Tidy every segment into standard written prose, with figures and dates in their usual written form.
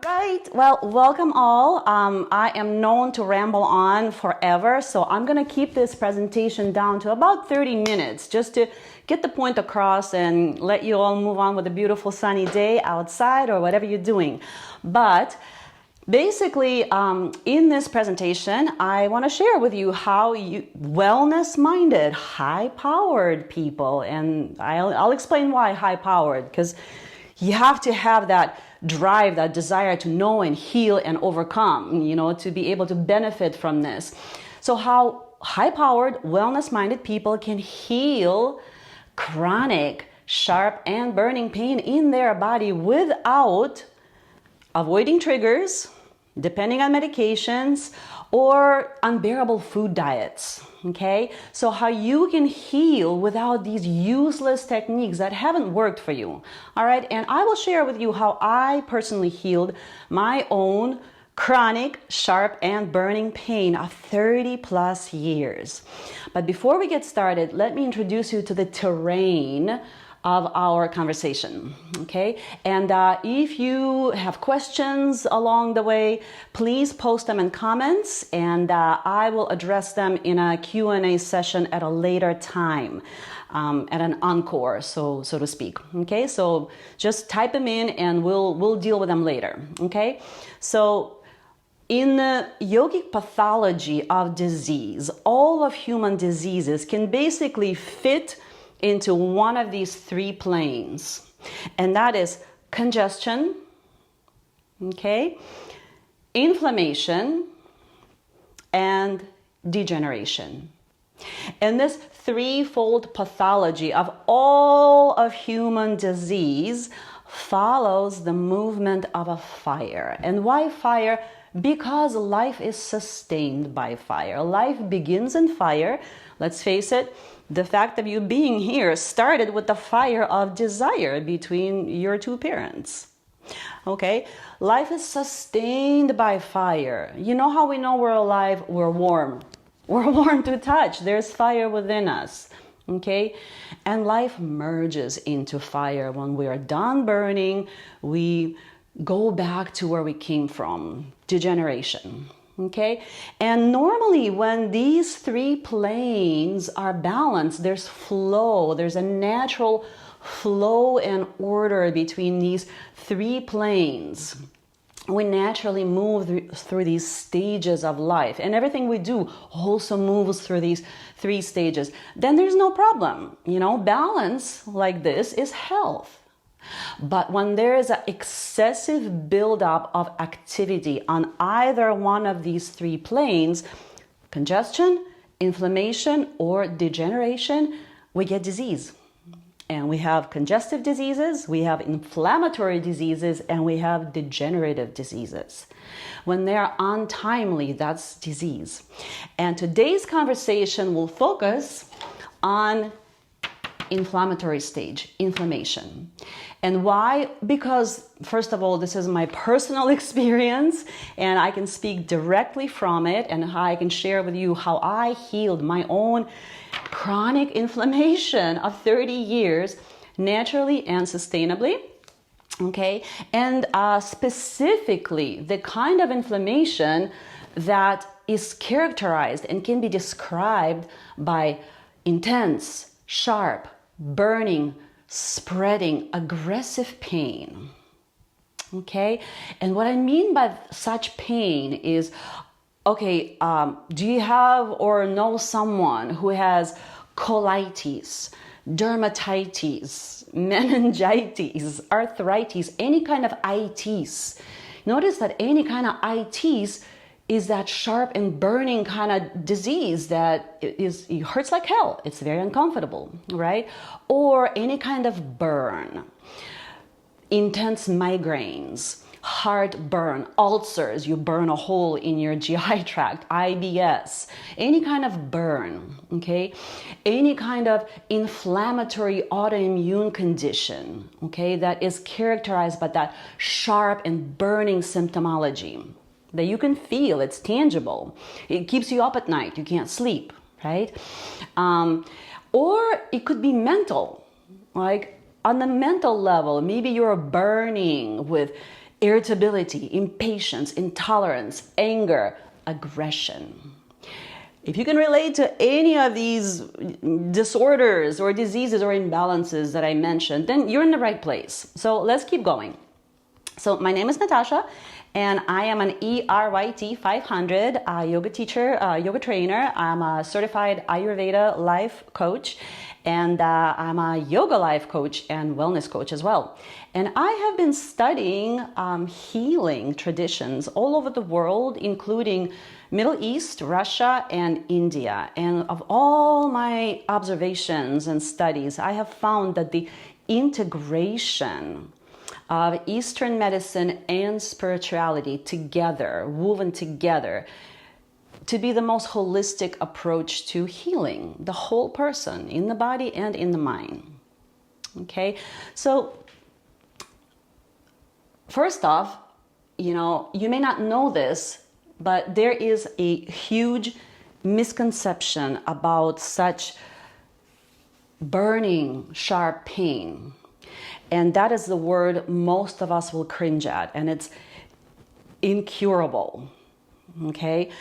Right. Well, welcome all. I am known to ramble on forever, so I'm going to keep this presentation down to about 30 minutes just to get the point across and let you all move on with a beautiful sunny day outside or whatever you're doing. But basically, in this presentation, I want to share with you how wellness-minded, high-powered people, and I'll explain why high-powered, because you have to have that drive, that desire to know and heal and overcome, to be able to benefit from this. So how high-powered, wellness-minded people can heal chronic, sharp, and burning pain in their body without avoiding triggers, depending on medications, or unbearable food diets. Okay, so how you can heal without these useless techniques that haven't worked for you. All right, and I will share with you how I personally healed my own chronic, sharp, and burning pain of 30 plus years. But before we get started, let me introduce you to the terrain of our conversation, okay? And if you have questions along the way, please post them in comments, and I will address them in a Q&A session at a later time, at an encore, so to speak. Okay, so just type them in, and we'll deal with them later. Okay, so in the yogic pathology of disease, all of human diseases can basically fit into one of these three planes, and that is congestion, okay, inflammation, and degeneration. And this threefold pathology of all of human disease follows the movement of a fire. And why fire? Because life is sustained by fire. Life begins in fire. Let's face it, the fact of you being here started with the fire of desire between your two parents. Okay, life is sustained by fire. You know how we know we're alive? We're warm. We're warm to touch. There's fire within us. Okay, and life merges into fire. When we are done burning, we go back to where we came from, degeneration. Okay, and normally when these three planes are balanced, there's flow, there's a natural flow and order between these three planes. We naturally move through these stages of life, and everything we do also moves through these three stages. Then there's no problem. Balance like this is health. But when there is an excessive buildup of activity on either one of these three planes, congestion, inflammation, or degeneration, we get disease. And we have congestive diseases, we have inflammatory diseases, and we have degenerative diseases. When they are untimely, that's disease. And today's conversation will focus on inflammatory stage, inflammation. And why? Because, first of all, this is my personal experience, and I can speak directly from it, and how I can share with you how I healed my own chronic inflammation of 30 years naturally and sustainably. Okay, and specifically the kind of inflammation that is characterized and can be described by intense, sharp, burning, spreading, aggressive pain. Okay, and what I mean by such pain is, okay, do you have or know someone who has colitis, dermatitis, meningitis, arthritis, any kind of itis? Notice that any kind of itis is that sharp and burning kind of disease that it hurts like hell. It's very uncomfortable, right? Or any kind of burn, intense migraines, heartburn, ulcers, you burn a hole in your GI tract, IBS, any kind of burn, okay? Any kind of inflammatory autoimmune condition, okay, that is characterized by that sharp and burning symptomology that you can feel, it's tangible. It keeps you up at night, you can't sleep, right? Or it could be mental, like on the mental level, maybe you're burning with irritability, impatience, intolerance, anger, aggression. If you can relate to any of these disorders or diseases or imbalances that I mentioned, then you're in the right place. So let's keep going. So my name is Natasha, and I am an ERYT 500 yoga teacher, yoga trainer. I'm a certified Ayurveda life coach, and I'm a yoga life coach and wellness coach as well. And I have been studying healing traditions all over the world, including Middle East, Russia, and India. And of all my observations and studies, I have found that the integration of Eastern medicine and spirituality together, woven together, to be the most holistic approach to healing the whole person in the body and in the mind. Okay, so first off, you may not know this, but there is a huge misconception about such burning, sharp pain. And that is the word most of us will cringe at, and it's incurable. Okay?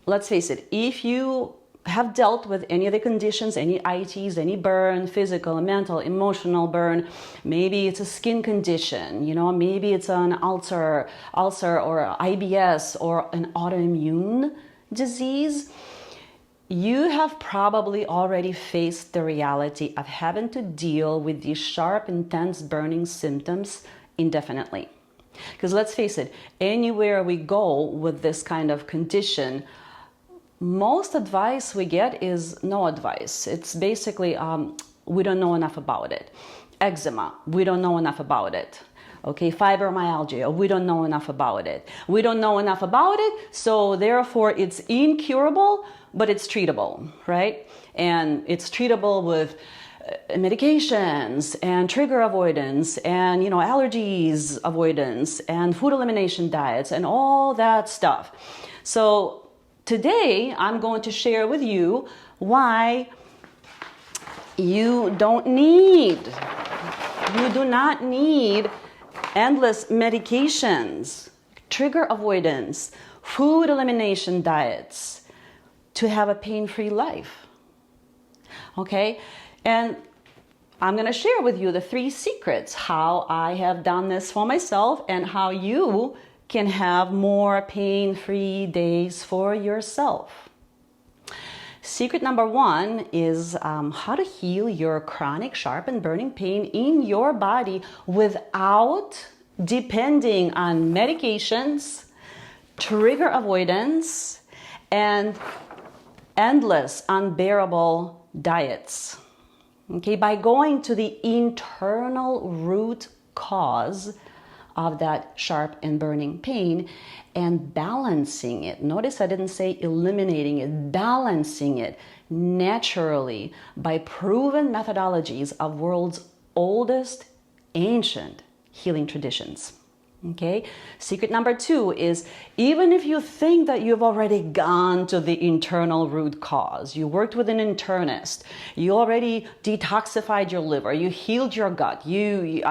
Let's face it, if you have dealt with any of the conditions, any ITs, any burn, physical, mental, emotional burn, maybe it's a skin condition, maybe it's an ulcer or IBS or an autoimmune disease, you have probably already faced the reality of having to deal with these sharp, intense burning symptoms indefinitely. Because let's face it, anywhere we go with this kind of condition, most advice we get is no advice. It's basically, we don't know enough about it. Eczema, we don't know enough about it. Okay, fibromyalgia, we don't know enough about it. We don't know enough about it, so therefore it's incurable, but it's treatable, right? And it's treatable with medications and trigger avoidance and, allergies avoidance and food elimination diets and all that stuff. So today, I'm going to share with you why you do not need endless medications, trigger avoidance, food elimination diets to have a pain-free life. Okay? And I'm going to share with you the 3 secrets, how I have done this for myself and how you can have more pain-free days for yourself. Secret number 1 is how to heal your chronic, sharp, and burning pain in your body without depending on medications, trigger avoidance, and endless, unbearable diets. Okay, by going to the internal root cause of that sharp and burning pain and balancing it. Notice I didn't say eliminating it, balancing it naturally by proven methodologies of world's oldest ancient healing traditions. Okay, secret number 2 is even if you think that you've already gone to the internal root cause, you worked with an internist, you already detoxified your liver, you healed your gut, you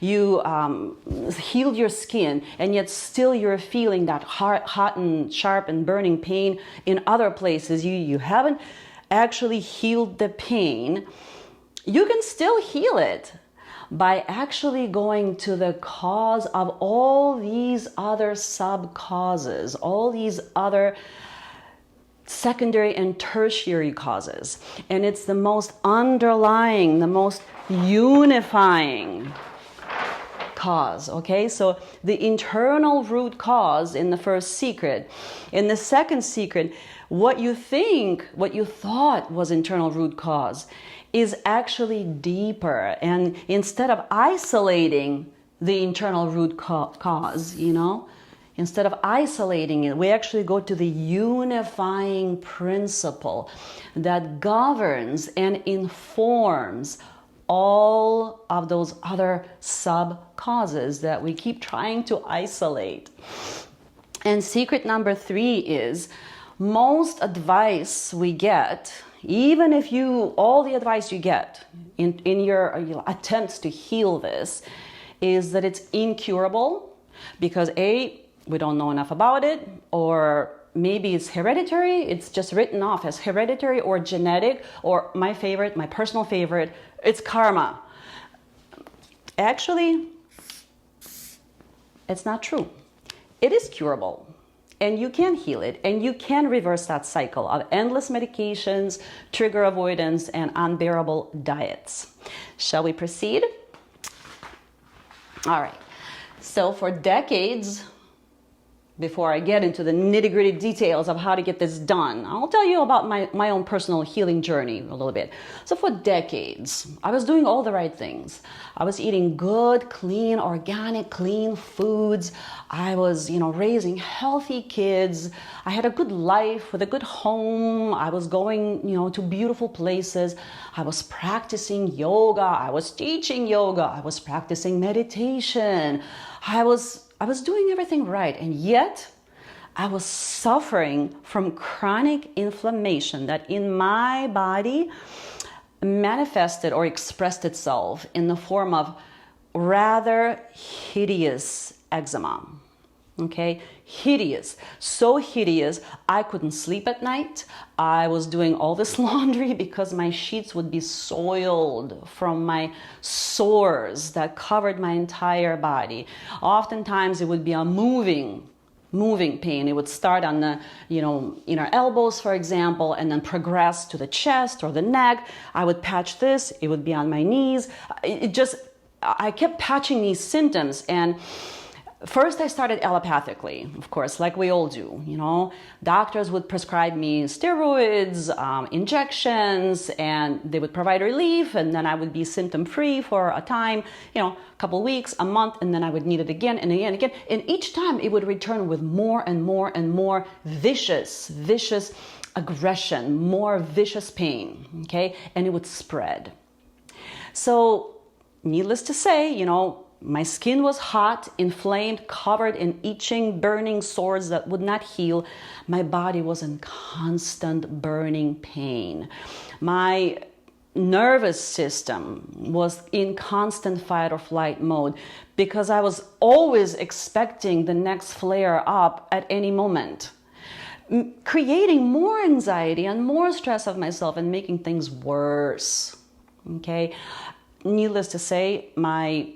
healed your skin, and yet still you're feeling that hot and sharp and burning pain in other places, you haven't actually healed the pain, you can still heal it by actually going to the cause of all these other sub-causes, all these other secondary and tertiary causes. And it's the most underlying, the most unifying cause, okay? So the internal root cause in the first secret. In the second secret, what you thought was internal root cause is actually deeper. And instead of isolating the internal root cause, instead of isolating it, we actually go to the unifying principle that governs and informs all of those other sub-causes that we keep trying to isolate. And secret number 3 is most advice we get, even if all the advice you get in your attempts to heal this, is that it's incurable, because A, we don't know enough about it, or maybe it's hereditary, it's just written off as hereditary or genetic, or my favorite, my personal favorite, it's karma. Actually, it's not true. It is curable, and you can heal it, and you can reverse that cycle of endless medications, trigger avoidance, and unbearable diets. Shall we proceed? All right. So for decades, before I get into the nitty-gritty details of how to get this done, I'll tell you about my own personal healing journey a little bit. So for decades, I was doing all the right things. I was eating good, clean, organic, clean foods. I was, raising healthy kids. I had a good life with a good home. I was going, to beautiful places. I was practicing yoga. I was teaching yoga. I was practicing meditation. I was doing everything right, and yet I was suffering from chronic inflammation that in my body manifested or expressed itself in the form of rather hideous eczema. Okay, hideous, so hideous, I couldn't sleep at night. I was doing all this laundry because my sheets would be soiled from my sores that covered my entire body. Oftentimes it would be a moving pain. It would start on the, inner elbows, for example, and then progress to the chest or the neck. I would patch this, it would be on my knees. I kept patching these symptoms, and first I started allopathically, of course, like we all do, Doctors would prescribe me steroids, injections, and they would provide relief, and then I would be symptom-free for a time, a couple weeks, a month, and then I would need it again and again and again. And each time it would return with more and more and more vicious aggression, more vicious pain, okay? And it would spread. So, needless to say, my skin was hot, inflamed, covered in itching, burning sores that would not heal. My body was in constant burning pain. My nervous system was in constant fight or flight mode because I was always expecting the next flare up at any moment, creating more anxiety and more stress of myself and making things worse. Okay? Needless to say, my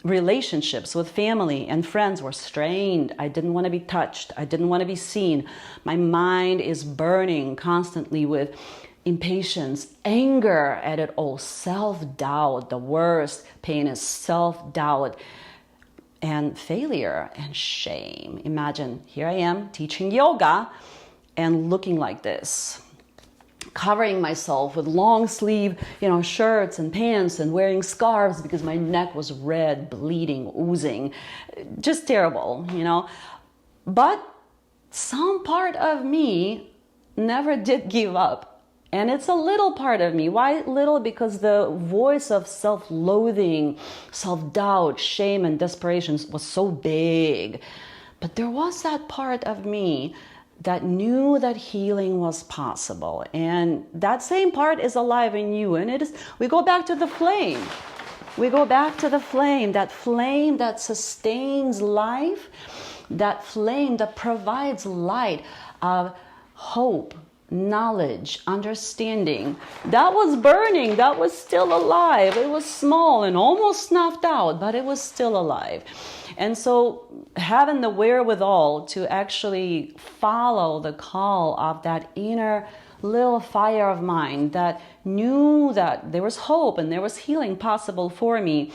relationships with family and friends were strained. I didn't want to be touched. I didn't want to be seen. My mind is burning constantly with impatience, anger at it all, self-doubt. The worst pain is self-doubt and failure and shame. Imagine, here I am teaching yoga and looking like this, covering myself with long sleeve, shirts and pants and wearing scarves because my neck was red, bleeding, oozing, just terrible, But some part of me never did give up. And it's a little part of me. Why little? Because the voice of self-loathing, self-doubt, shame, and desperation was so big. But there was that part of me that knew that healing was possible. And that same part is alive in you. And we go back to the flame. We go back to the flame that sustains life, that flame that provides light of hope, knowledge, understanding. That was burning, that was still alive. It was small and almost snuffed out, but it was still alive. And so having the wherewithal to actually follow the call of that inner little fire of mine that knew that there was hope and there was healing possible for me,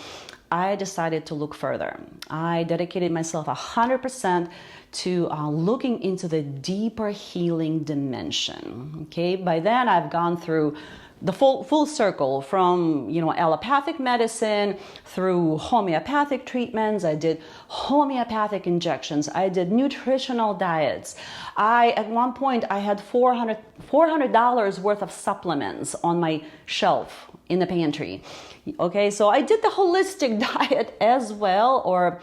I decided to look further. I dedicated myself 100% to looking into the deeper healing dimension. Okay, by then I've gone through the full circle from allopathic medicine through homeopathic treatments. I did homeopathic injections. I did nutritional diets. At one point I had $400 worth of supplements on my shelf in the pantry. Okay, so I did the holistic diet as well, or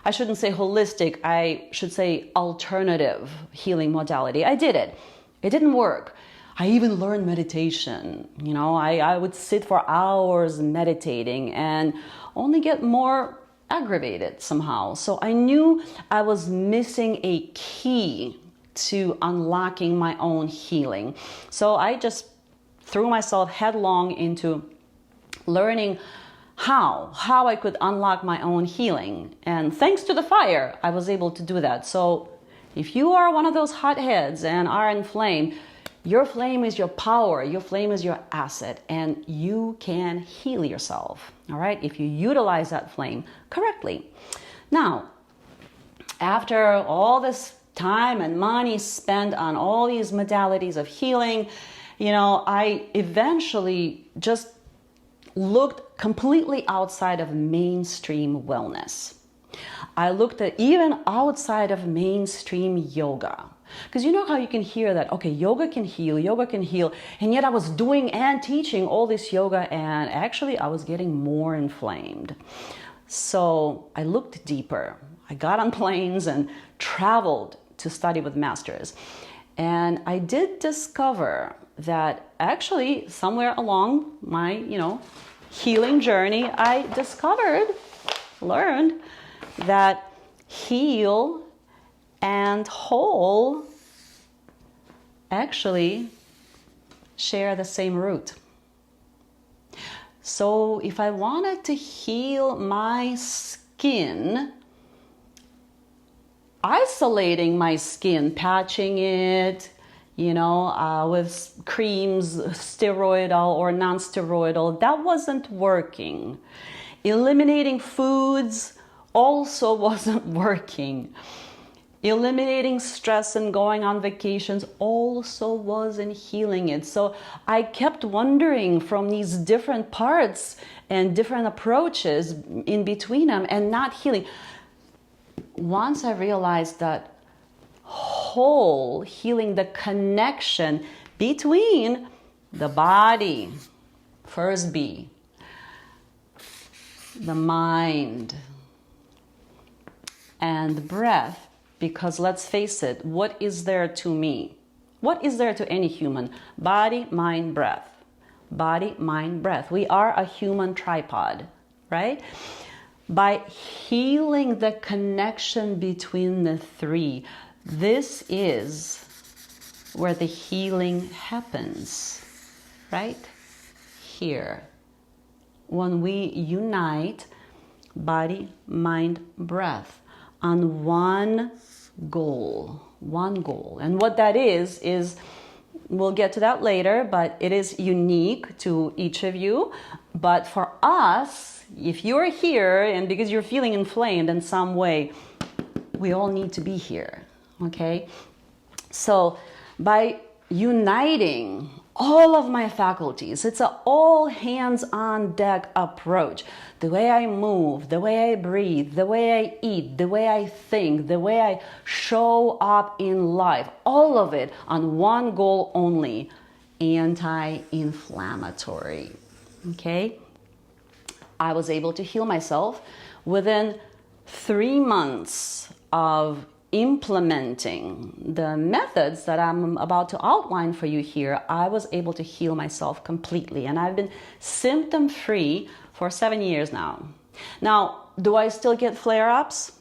I shouldn't say holistic, I should say alternative healing modality. I did it. It didn't work. I even learned meditation. I would sit for hours meditating and only get more aggravated somehow. So I knew I was missing a key to unlocking my own healing. So I just threw myself headlong into learning how I could unlock my own healing. And thanks to the fire, I was able to do that. So if you are one of those hotheads and are inflamed, your flame is your power, your flame is your asset, and you can heal yourself, all right, if you utilize that flame correctly. Now, after all this time and money spent on all these modalities of healing, I eventually just looked completely outside of mainstream wellness. I looked at even outside of mainstream yoga. Because you know how you can hear that, okay, yoga can heal, and yet I was doing and teaching all this yoga, and actually I was getting more inflamed. So I looked deeper. I got on planes and traveled to study with masters. And I did discover that actually somewhere along my, healing journey, I learned that heal and whole actually share the same root. So if I wanted to heal my skin, isolating my skin, patching it, with creams, steroidal or non-steroidal, that wasn't working. Eliminating foods also wasn't working. Eliminating stress and going on vacations also wasn't healing it. So I kept wondering from these different parts and different approaches in between them and not healing. Once I realized that whole healing, the connection between the body, first B, the mind, and the breath, because let's face it, what is there to me? What is there to any human? Body, mind, breath. Body, mind, breath. We are a human tripod, right? By healing the connection between the three, this is where the healing happens, right? Here. When we unite body, mind, breath on one goal. And what that is we'll get to that later, but it is unique to each of you. But for us, if you're here and because you're feeling inflamed in some way, we all need to be here, okay? So by uniting all of my faculties, it's an all hands on deck approach. The way I move, the way I breathe, the way I eat, the way I think, the way I show up in life, all of it on one goal only: anti-inflammatory, okay? I was able to heal myself within 3 months of implementing the methods that I'm about to outline for you here. I was able to heal myself completely, and I've been symptom-free for 7 years now. Now, do I still get flare-ups?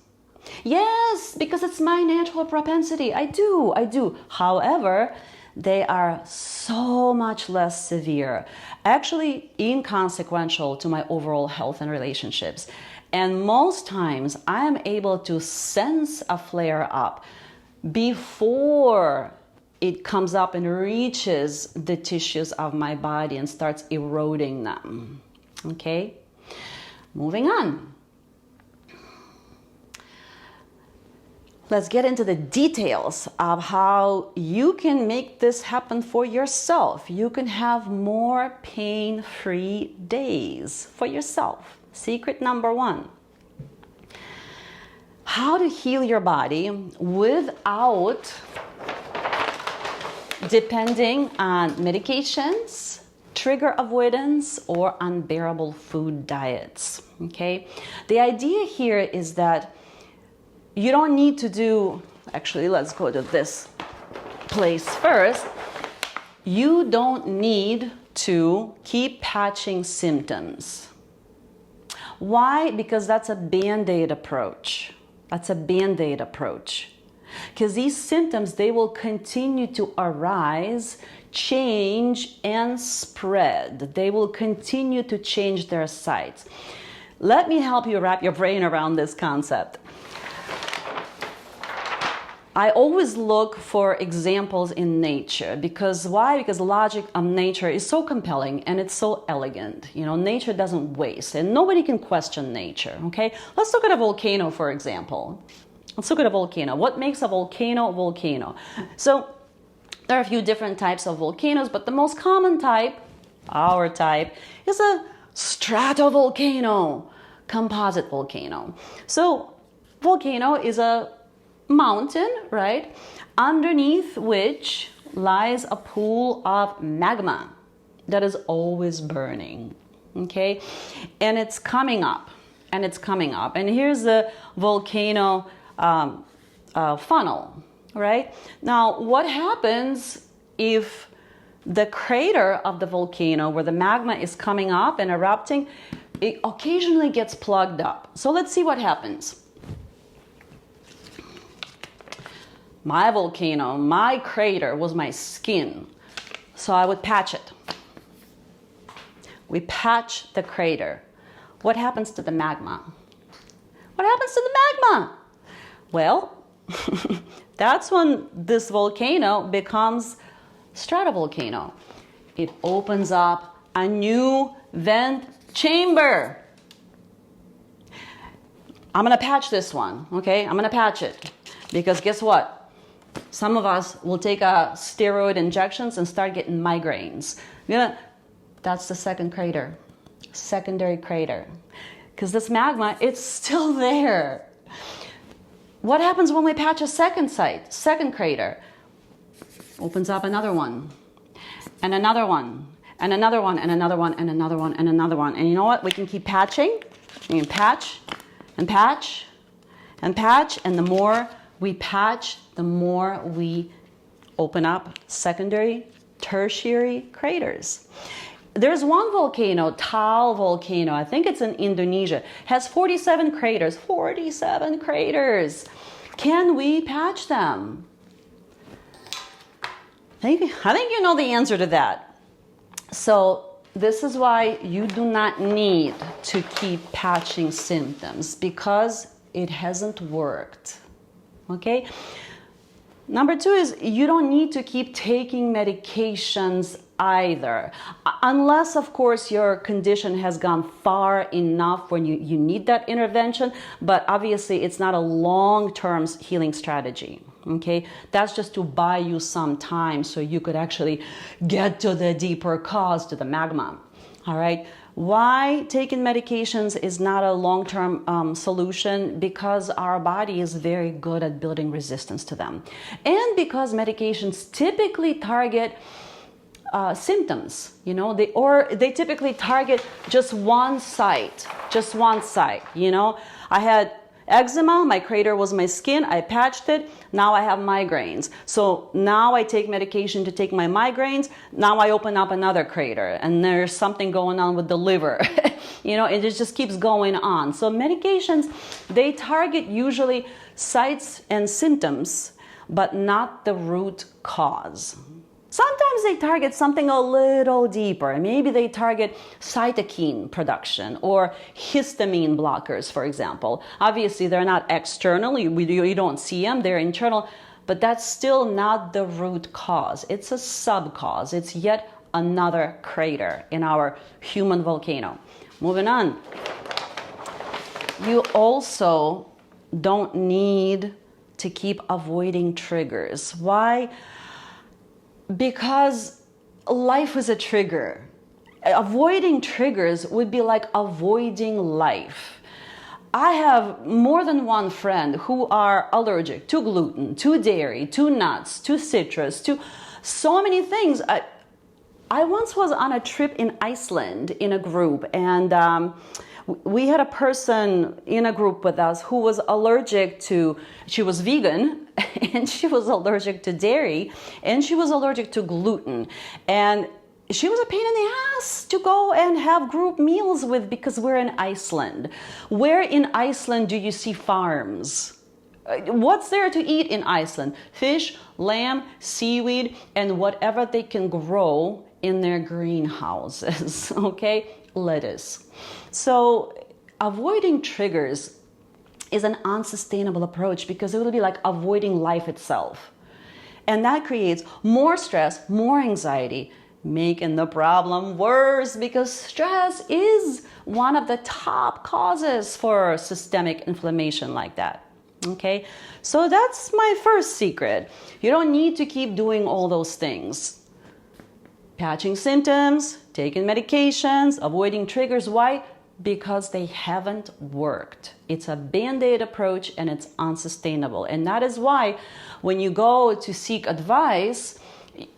Yes, because it's my natural propensity. I do. However, they are so much less severe, actually inconsequential to my overall health and relationships. And most times I am able to sense a flare up before it comes up and reaches the tissues of my body and starts eroding them. Okay, moving on. Let's get into the details of how you can make this happen for yourself. You can have more pain-free days for yourself. Secret number 1. How to heal your body without depending on medications, trigger avoidance, or unbearable food diets. Okay? The idea here is that you don't need to do, actually, let's go to this place first. You don't need to keep patching symptoms. Why? Because that's a Band-Aid approach. That's a Band-Aid approach. Because these symptoms, they will continue to arise, change, and spread. They will continue to change their sites. Let me help you wrap your brain around this concept. I always look for examples in nature because why? Because the logic of nature is so compelling and it's so elegant. You know, nature doesn't waste and nobody can question nature, okay? Let's look at a volcano, for example. Let's look at a volcano. What makes a volcano a volcano? So there are a few different types of volcanoes, but the most common type, our type, is a stratovolcano, composite volcano. So volcano is a mountain, right, underneath which lies a pool of magma that is always burning, okay, and it's coming up, and it's coming up, and here's the volcano funnel, right? Now, what happens if the crater of the volcano where the magma is coming up and erupting, it occasionally gets plugged up? So let's see what happens. My volcano, my crater was my skin, so I would patch it. We patch the crater. What happens to the magma? What happens to the magma? Well, that's when this volcano becomes stratovolcano. It opens up a new vent chamber. I'm gonna patch this one, okay? I'm gonna patch it because guess what? Some of us will take steroid injections and start getting migraines. That's the second crater, secondary crater. Because this magma, it's still there. What happens when we patch a second site, second crater? Opens up another one, and another one, and another one, and another one, and another one, and another one. And you know what? We can keep patching. We can patch, and patch, and patch, and the more we patch, the more we open up secondary, tertiary craters. There's one volcano, Tal volcano, I think it's in Indonesia, has 47 craters, 47 craters. Can we patch them? I think you know the answer to that. So this is why you do not need to keep patching symptoms because it hasn't worked. Okay? Number two is you don't need to keep taking medications either. Unless, of course, your condition has gone far enough when you need that intervention, but obviously it's not a long-term healing strategy. Okay? That's just to buy you some time so you could actually get to the deeper cause, to the magma. All right? Why taking medications is not a long-term solution? Because our body is very good at building resistance to them. And because medications typically target symptoms, you know, they typically target just one site, you know. I had eczema, my crater was my skin, I patched it, now I have migraines. So now I take medication to take my migraines, now I open up another crater and there's something going on with the liver. You know, it just keeps going on. So medications, they target usually sites and symptoms, but not the root cause. Sometimes they target something a little deeper. Maybe they target cytokine production or histamine blockers, for example. Obviously, they're not external. You don't see them. They're internal. But that's still not the root cause. It's a sub-cause. It's yet another crater in our human volcano. Moving on. You also don't need to keep avoiding triggers. Why? Because life is a trigger. Avoiding triggers would be like avoiding life. I have more than one friend who are allergic to gluten, to dairy, to nuts, to citrus, to so many things. I once was on a trip in Iceland in a group, and we had a person in a group with us who was allergic to, she was vegan, and she was allergic to dairy, and she was allergic to gluten. And she was a pain in the ass to go and have group meals with because we're in Iceland. Where in Iceland do you see farms? What's there to eat in Iceland? Fish, lamb, seaweed, and whatever they can grow in their greenhouses, okay? Lettuce. So avoiding triggers is an unsustainable approach because it will be like avoiding life itself. And that creates more stress, more anxiety, making the problem worse because stress is one of the top causes for systemic inflammation like that. Okay, so that's my first secret. You don't need to keep doing all those things. Patching symptoms, taking medications, avoiding triggers. Why? Because they haven't worked. It's a band-aid approach and it's unsustainable. And that is why when you go to seek advice,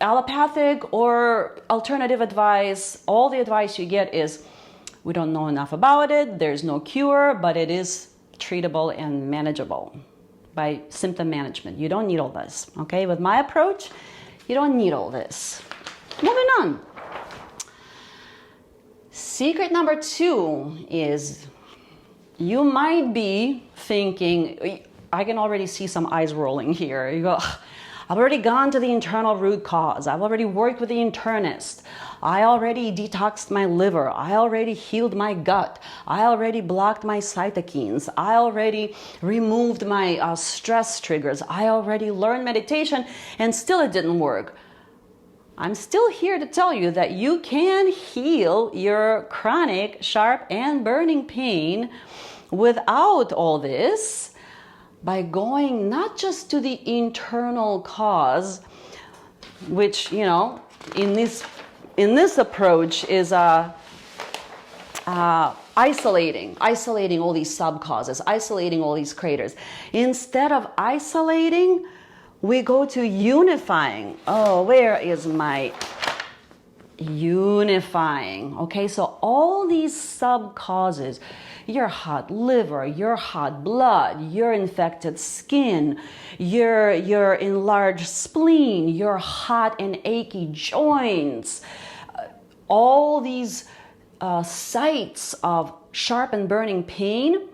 allopathic or alternative advice, all the advice you get is, we don't know enough about it, there's no cure, but it is treatable and manageable by symptom management. You don't need all this, okay? With my approach, you don't need all this. Moving on. Secret number 2 is you might be thinking, I can already see some eyes rolling here. You go, I've already gone to the internal root cause. I've already worked with the internist. I already detoxed my liver. I already healed my gut. I already blocked my cytokines. I already removed my stress triggers. I already learned meditation and still it didn't work. I'm still here to tell you that you can heal your chronic, sharp, and burning pain without all this by going not just to the internal cause, which, you know, in this approach is isolating all these sub-causes, isolating all these craters. Instead of isolating, we go to unifying. Oh, where is my unifying? Okay, so all these sub-causes, your hot liver, your hot blood, your infected skin, your enlarged spleen, your hot and achy joints, all these sites of sharp and burning pain,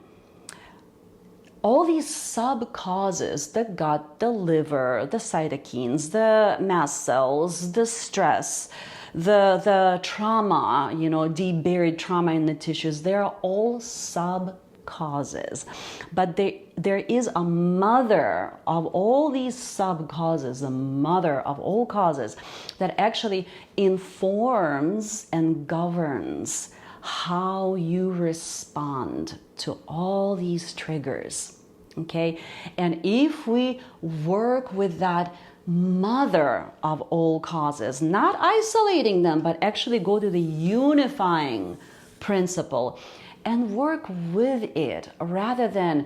all these sub-causes, the gut, the liver, the cytokines, the mast cells, the stress, the trauma, you know, deep buried trauma in the tissues, they're all sub-causes. But there is a mother of all these sub-causes, the mother of all causes that actually informs and governs how you respond to all these triggers. Okay, and if we work with that mother of all causes, not isolating them, but actually go to the unifying principle and work with it rather than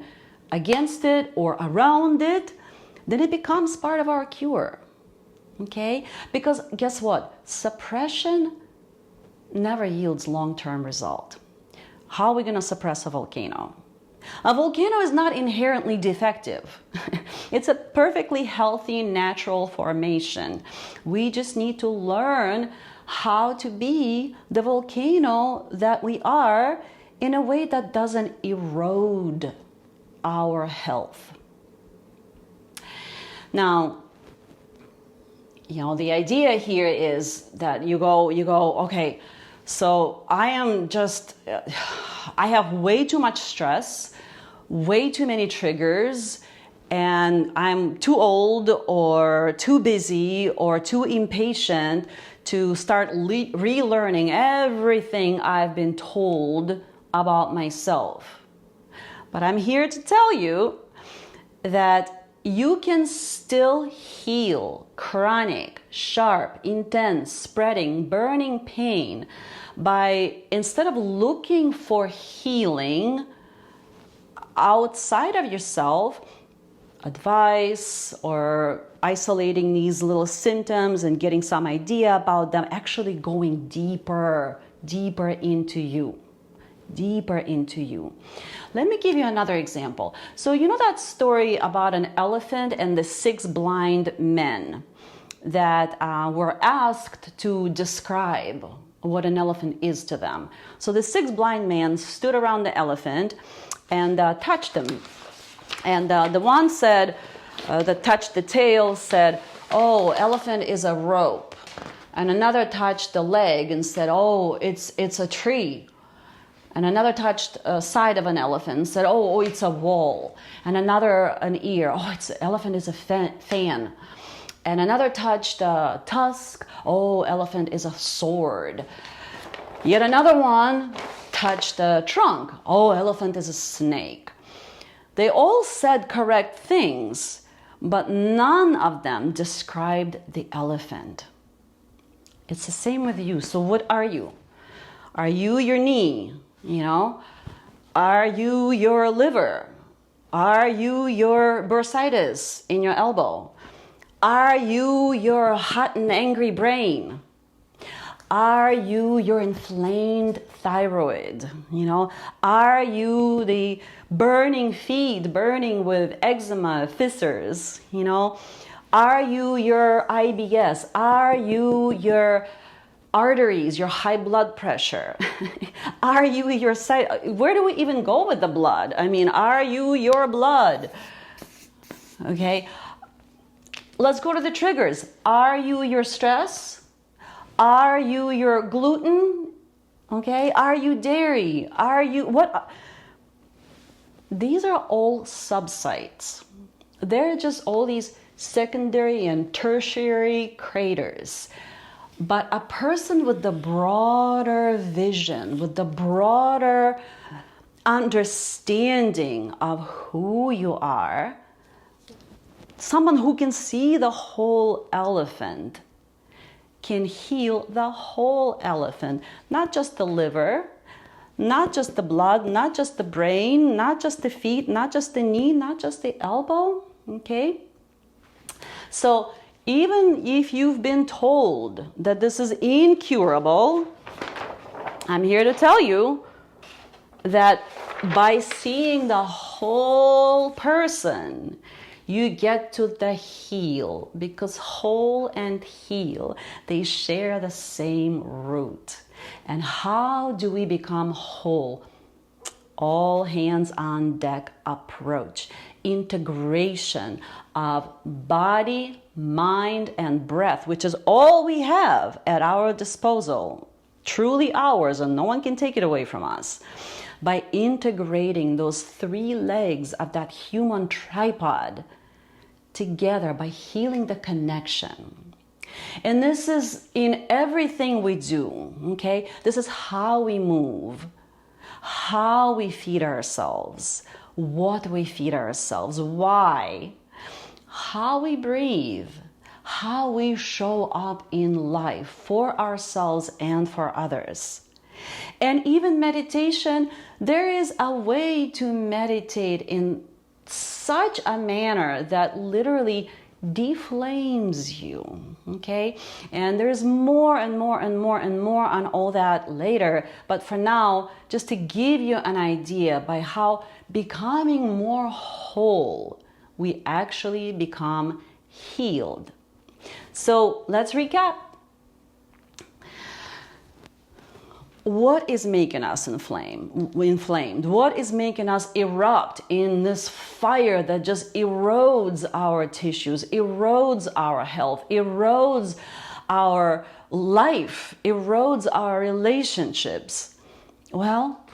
against it or around it, then it becomes part of our cure. Okay, because guess what? Suppression never yields long-term result. How are we going to suppress a volcano? A volcano is not inherently defective. It's a perfectly healthy, natural formation. We just need to learn how to be the volcano that we are in a way that doesn't erode our health. Now, you know, the idea here is that you go, okay, so I have way too much stress, way too many triggers, and I'm too old or too busy or too impatient to start relearning everything I've been told about myself. But I'm here to tell you that you can still heal chronic, sharp, intense, spreading, burning pain by, instead of looking for healing outside of yourself, advice or isolating these little symptoms and getting some idea about them, actually going deeper into you. Deeper into you. Let me give you another example. So you know that story about an elephant and the 6 blind men? that were asked to describe what an elephant is to them. So the 6 blind men stood around the elephant and touched him. And the one said, that touched the tail, said, "Oh, elephant is a rope." And another touched the leg and said, "Oh, it's a tree." And another touched a side of an elephant and said, "Oh, it's a wall." And another an ear. "Oh, elephant is a fan." And another touched a tusk. "Oh, elephant is a sword." Yet another one touched the trunk. "Oh, elephant is a snake." They all said correct things, but none of them described the elephant. It's the same with you. So what are you? Are you your knee? Are you your liver? Are you your bursitis in your elbow? Are you your hot and angry brain? Are you your inflamed thyroid? Are you the burning feet, burning with eczema, fissures? Are you your IBS? Are you your arteries, your high blood pressure? Are you your where do we even go with the blood? Are you your blood? Okay. Let's go to the triggers. Are you your stress? Are you your gluten? Okay. Are you dairy? Are you what? These are all subsites. They're just all these secondary and tertiary craters. But a person with the broader vision, with the broader understanding of who you are, someone who can see the whole elephant, can heal the whole elephant, not just the liver, not just the blood, not just the brain, not just the feet, not just the knee, not just the elbow, okay? So even if you've been told that this is incurable, I'm here to tell you that by seeing the whole person, you get to the heal, because whole and heal, they share the same root. And how do we become whole? All hands on deck approach. Integration of body, mind, and breath, which is all we have at our disposal, truly ours, and no one can take it away from us. By integrating those 3 legs of that human tripod together, by healing the connection. And this is in everything we do, okay? This is how we move, how we feed ourselves, what we feed ourselves, why, how we breathe, how we show up in life for ourselves and for others. And even meditation, there is a way to meditate in such a manner that literally deflames you, okay? And there's more and more and more and more on all that later. But for now, just to give you an idea by how becoming more whole, we actually become healed. So let's recap. What is making us inflamed? What is making us erupt in this fire that just erodes our tissues, erodes our health, erodes our life, erodes our relationships? Well,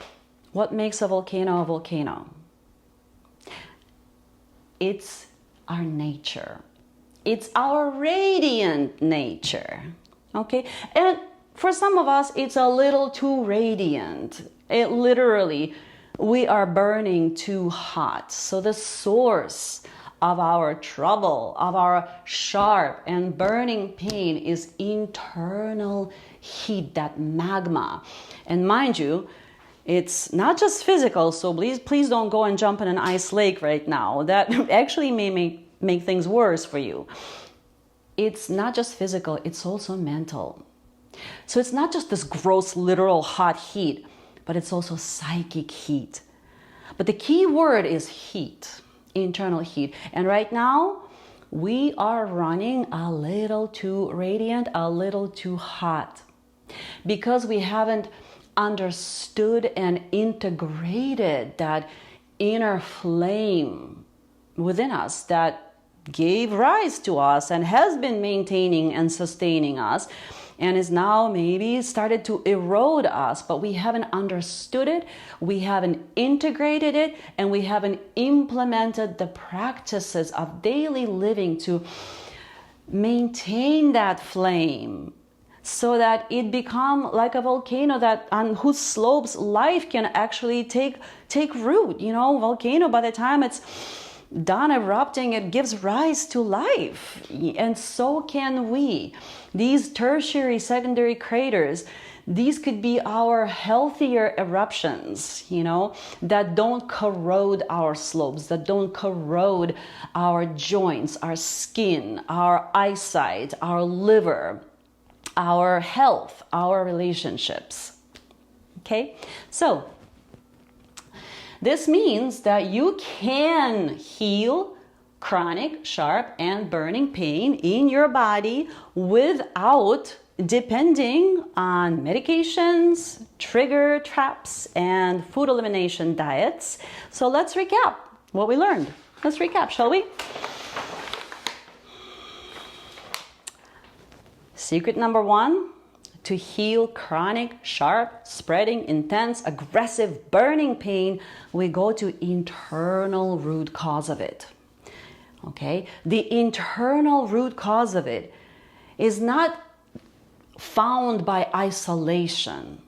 what makes a volcano a volcano? It's our nature. It's our radiant nature, okay? And for some of us, it's a little too radiant. It literally, we are burning too hot. So the source of our trouble, of our sharp and burning pain is internal heat, that magma. And mind you, it's not just physical, so please don't go and jump in an ice lake right now. That actually may make things worse for you. It's not just physical, it's also mental. So it's not just this gross, literal hot heat, but it's also psychic heat. But the key word is heat, internal heat. And right now, we are running a little too radiant, a little too hot, because we haven't understood and integrated that inner flame within us that gave rise to us and has been maintaining and sustaining us, and is now maybe started to erode us, but we haven't understood it, we haven't integrated it, and we haven't implemented the practices of daily living to maintain that flame, so that it become like a volcano that on whose slopes life can actually take root. Volcano, by the time it's done erupting, it gives rise to life. And so can we. These tertiary, secondary craters, these could be our healthier eruptions, that don't corrode our slopes, that don't corrode our joints, our skin, our eyesight, our liver, our health, our relationships. Okay? So, this means that you can heal chronic, sharp, and burning pain in your body without depending on medications, trigger traps, and food elimination diets. So let's recap what we learned. Let's recap, shall we? Secret number 1, to heal chronic, sharp, spreading, intense, aggressive, burning pain, we go to internal root cause of it. Okay? The internal root cause of it is not found by isolation,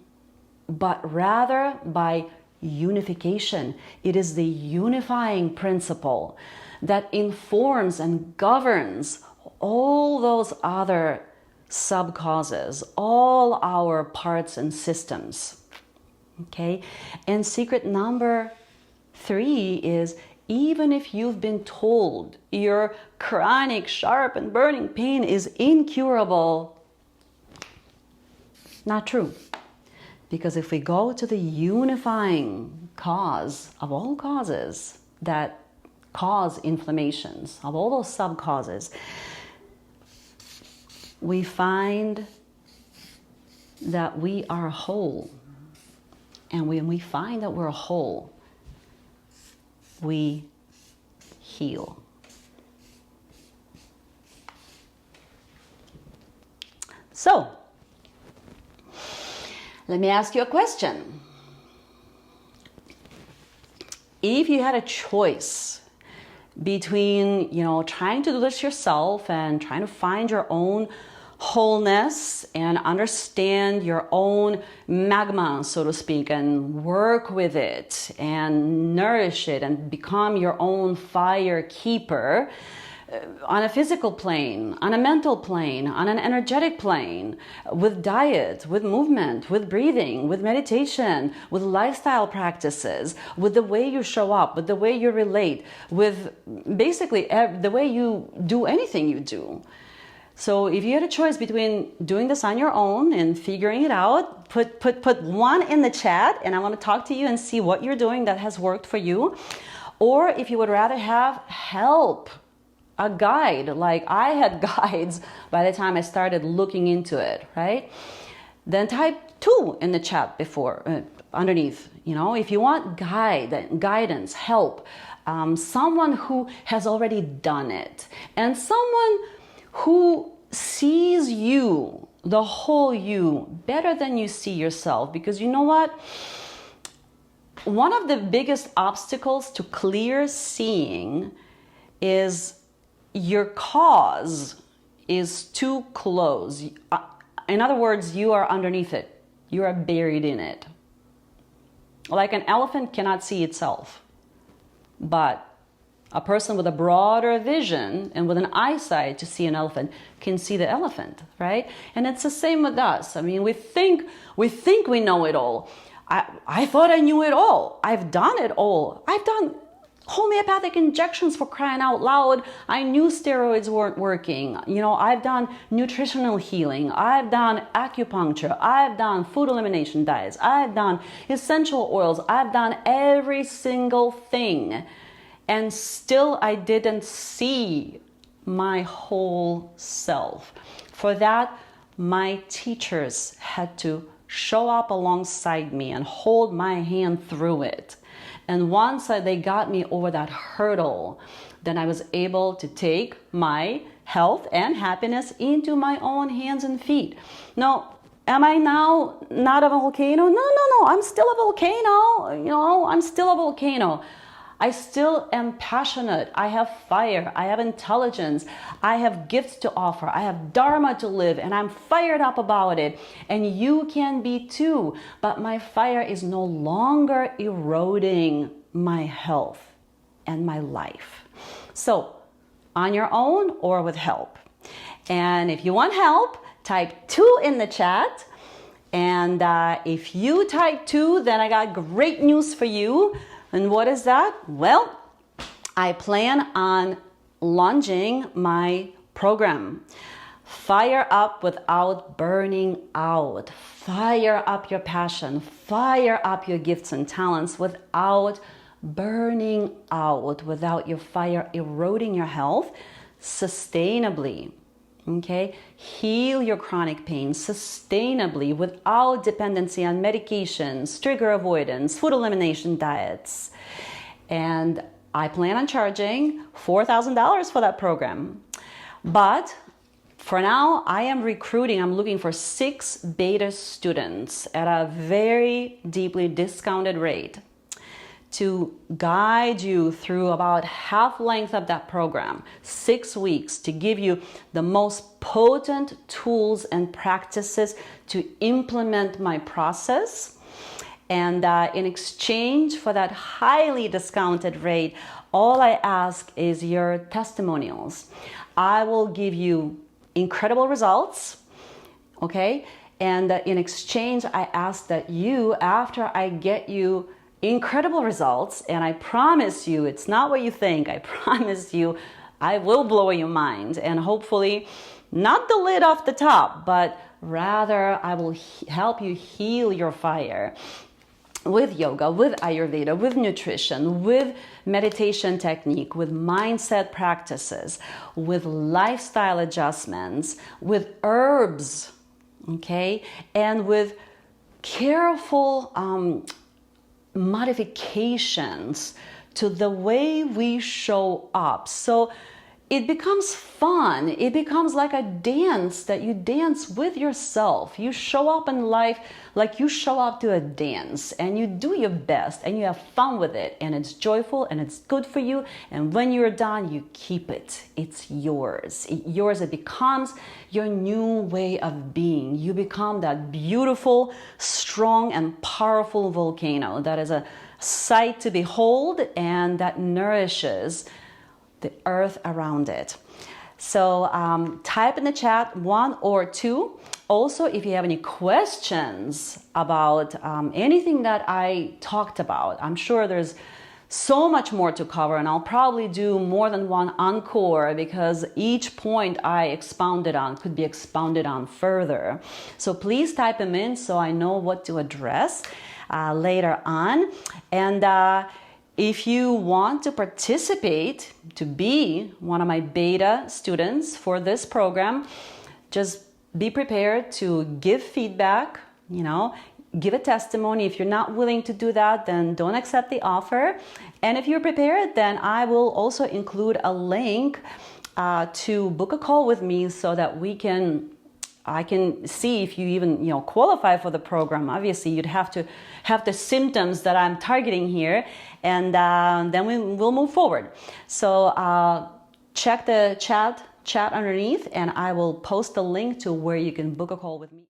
but rather by unification. It is the unifying principle that informs and governs all those other sub-causes, all our parts and systems. Okay? And secret number 3 is, even if you've been told your chronic, sharp, and burning pain is incurable, not true. Because if we go to the unifying cause of all causes that cause inflammations, of all those sub-causes, we find that we are whole. And when we find that we're whole, we heal. So, let me ask you a question. If you had a choice between, trying to do this yourself and trying to find your own wholeness and understand your own magma, so to speak, and work with it and nourish it and become your own fire keeper, on a physical plane, on a mental plane, on an energetic plane, with diet, with movement, with breathing, with meditation, with lifestyle practices, with the way you show up, with the way you relate, with basically the way you do anything you do. So if you had a choice between doing this on your own and figuring it out, put 1 in the chat, and I want to talk to you and see what you're doing that has worked for you. Or if you would rather have help, a guide, like I had guides by the time I started looking into it, right? Then type 2 in the chat underneath. If you want guidance, help, someone who has already done it, and someone who sees you, the whole you, better than you see yourself. Because you know what? One of the biggest obstacles to clear seeing is your cause is too close. In other words, you are underneath it. You are buried in it. Like an elephant cannot see itself. But a person with a broader vision and with an eyesight to see an elephant can see the elephant, right? And it's the same with us. I mean, we think we know it all. I thought I knew it all. I've done it all. I've done homeopathic injections, for crying out loud. I knew steroids weren't working. I've done nutritional healing. I've done acupuncture. I've done food elimination diets. I've done essential oils. I've done every single thing. And still I didn't see my whole self. For that, my teachers had to show up alongside me and hold my hand through it. And once they got me over that hurdle, then I was able to take my health and happiness into my own hands and feet. Now, am I now not a volcano? No. I'm still a volcano. I'm still a volcano. I still am passionate. I have fire. I have intelligence. I have gifts to offer. I have dharma to live, and I'm fired up about it. And you can be too. But my fire is no longer eroding my health and my life. So, on your own or with help. And if you want help, type 2 in the chat. And if you type 2, then I got great news for you. And what is that? Well, I plan on launching my program. Fire up without burning out. Fire up your passion. Fire up your gifts and talents without burning out, without your fire eroding your health sustainably. Okay? Heal your chronic pain sustainably without dependency on medications, trigger avoidance, food elimination diets. And I plan on charging $4,000 for that program. But for now, I'm looking for 6 beta students at a very deeply discounted rate to guide you through about half length of that program, 6 weeks, to give you the most potent tools and practices to implement my process. And in exchange for that highly discounted rate, all I ask is your testimonials. I will give you incredible results, okay? And in exchange, I ask that you, after I get you incredible results, and I promise you, it's not what you think. I promise you, I will blow your mind, and hopefully not the lid off the top, but rather I will help you heal your fire with yoga, with ayurveda, with nutrition, with meditation technique, with mindset practices, with lifestyle adjustments, with herbs, okay, and with careful modifications to the way we show up. So it becomes fun. It becomes like a dance that you dance with yourself. You show up in life like you show up to a dance, and you do your best and you have fun with it, and it's joyful and it's good for you. And when you're done, you keep it. It's yours. It becomes your new way of being. You become that beautiful, strong, and powerful volcano that is a sight to behold and that nourishes the earth around it. So type in the chat 1 or 2. Also, if you have any questions about anything that I talked about, I'm sure there's so much more to cover, and I'll probably do more than one encore because each point I expounded on could be expounded on further. So please type them in so I know what to address later on. And if you want to participate, to be one of my beta students for this program, just be prepared to give feedback, give a testimony. If you're not willing to do that, then don't accept the offer. And if you're prepared, then I will also include a link to book a call with me so that I can see if you even qualify for the program. Obviously, you'd have to have the symptoms that I'm targeting here, and then we'll move forward. So check the chat underneath, and I will post the link to where you can book a call with me.